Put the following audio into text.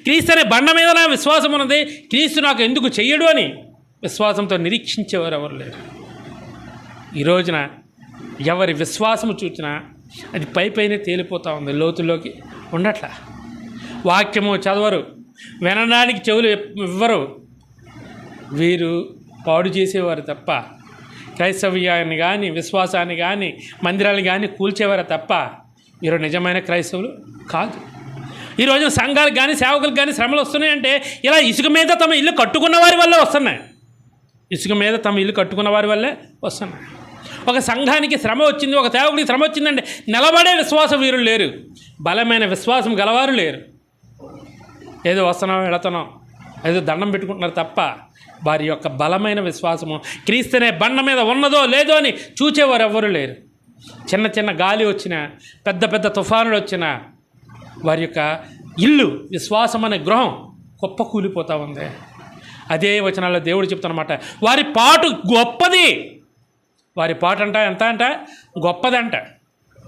క్రీస్తు అనే బండ మీద నా విశ్వాసం ఉన్నది, క్రీస్తు నాకు ఎందుకు చెయ్యడు అని విశ్వాసంతో నిరీక్షించేవారు ఎవరు లేరు. ఈ రోజున ఎవరి విశ్వాసము చూచినా అది పైనే తేలిపోతూ ఉంది, లోతుల్లోకి ఉండట్లా. వాక్యము చదవరు, వినడానికి చెవులు ఇవ్వరు. వీరు పాడు చేసేవారు తప్ప క్రైస్తవ్యాన్ని కానీ విశ్వాసాన్ని కానీ మందిరాన్ని కానీ కూల్చేవారు తప్ప వీరు నిజమైన క్రైస్తవులు కాదు. ఈ రోజున సంఘాలకు కానీ సేవకులకు కానీ శ్రమలు వస్తున్నాయంటే ఇలా ఇసుక మీద తమ ఇల్లు కట్టుకున్న వారి వల్లే వస్తున్నాయి. ఇసుక మీద తమ ఇల్లు కట్టుకున్న వారి వల్లే వస్తున్నాయి. ఒక సంఘానికి శ్రమ వచ్చింది, ఒక సేవకుడికి శ్రమ వచ్చిందంటే నిలబడే విశ్వాస వీరులు లేరు, బలమైన విశ్వాసం గలవారు లేరు. ఏదో వస్తున్నాం వెళుతున్నాం, ఏదో దండం పెట్టుకుంటున్నారు తప్ప వారి యొక్క బలమైన విశ్వాసము క్రీస్తునే బండ మీద ఉన్నదో లేదో అని చూచేవారు ఎవ్వరూ లేరు. చిన్న చిన్న గాలి వచ్చినా, పెద్ద పెద్ద తుఫానులు వచ్చినా వారి యొక్క ఇల్లు, విశ్వాసం అనే గృహం గొప్ప కూలిపోతూ ఉంది. అదే వచనాల్లో దేవుడు చెప్తున్నమాట, వారి పాటు గొప్పది. వారి పాట ఎంత గొప్పదంట.